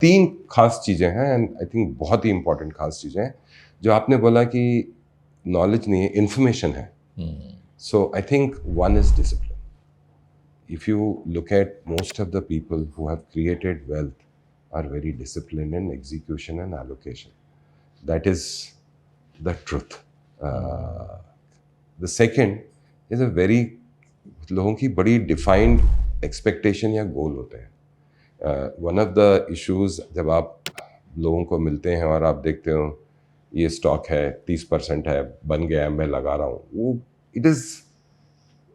3 खास चीज़ें हैं एंड आई थिंक बहुत ही इंपॉर्टेंट खास चीज़ें हैं जो आपने बोला कि नॉलेज नहीं है, इन्फॉर्मेशन है. So I think one is discipline. If you look at most of the people who have created wealth are very disciplined in execution and allocation. That is the truth. The second is a very लोगों की बड़ी defined expectation या गोल होते हैं. One of the issues जब आप लोगों को मिलते हैं और आप देखते हो ये स्टॉक है 30% है बन गया है मैं लगा रहा हूँ, वो it is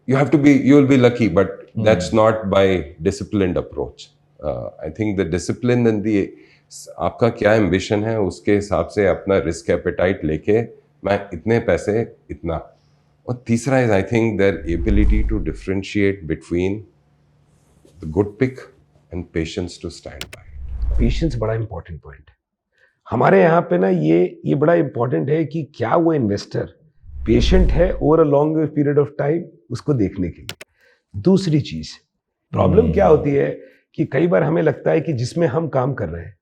you have to be, you will be lucky, but that's not by disciplined approach. I think the discipline and the आपका क्या एम्बिशन है उसके हिसाब से अपना रिस्क एपेटाइट लेके मैं इतने पैसे इतना. और तीसरा is I think their ability to differentiate between the good pick and patience to stand by. Patience बड़ा इंपॉर्टेंट पॉइंट है हमारे यहाँ पे ना. ये बड़ा इंपॉर्टेंट है कि क्या वो इन्वेस्टर पेशेंट है over a long period of time उसको देखने के लिए. दूसरी चीज प्रॉब्लम क्या होती है कि कई बार हमें लगता है कि जिसमें हम काम कर रहे हैं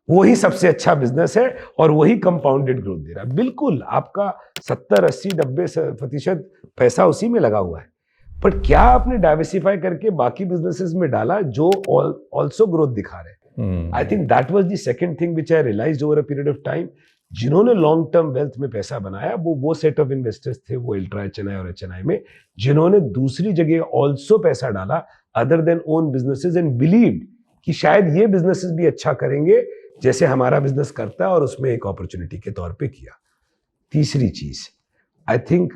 वही सबसे अच्छा बिजनेस है और वही कंपाउंडेड ग्रोथ दे रहा है. बिल्कुल आपका 70, 80, 90% पैसा उसी में लगा हुआ है, पर क्या आपने डाइवर्सिफाई करके बाकी बिजनेसेस में डाला जो ऑल्सो ग्रोथ दिखा रहे हैं. I think that was the second thing which I realised over a period of time. जिन्होंने लॉन्ग टर्म वेल्थ में पैसा बनाया वो सेट ऑफ इन्वेस्टर्स थे, वो अल्ट्रा एचएनआई और एचएनआई में, जिन्होंने दूसरी जगह ऑल्सो पैसा डाला other than own businesses and believed कि शायद ये बिजनेसेस भी अच्छा करेंगे जैसे हमारा बिजनेस करता है, और उसमें एक अपॉर्चुनिटी के तौर पे किया. तीसरी चीज आई थिंक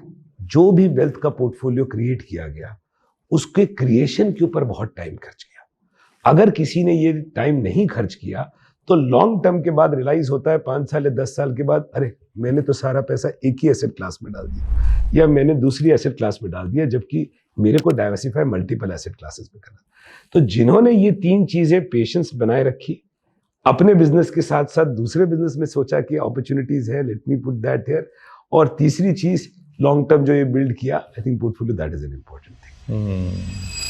जो भी वेल्थ का पोर्टफोलियो क्रिएट किया गया उसके क्रिएशन के ऊपर बहुत टाइम खर्च किया. अगर किसी ने ये टाइम नहीं खर्च किया तो लॉन्ग टर्म के बाद रियलाइज होता है 5 साल या 10 साल के बाद, अरे मैंने तो सारा पैसा एक ही एसेट क्लास में डाल दिया या मैंने दूसरी एसेट क्लास में डाल दिया, जबकि मेरे को डाइवर्सिफाई मल्टीपल एसेट क्लासेस में करना. तो जिन्होंने ये 3 चीजें पेशेंस बनाए रखी, अपने बिजनेस के साथ साथ दूसरे बिजनेस में सोचा कि अपॉर्चुनिटीज है, let me put that here, और तीसरी चीज लॉन्ग टर्म जो ये बिल्ड किया, I think portfolio that is an important thing.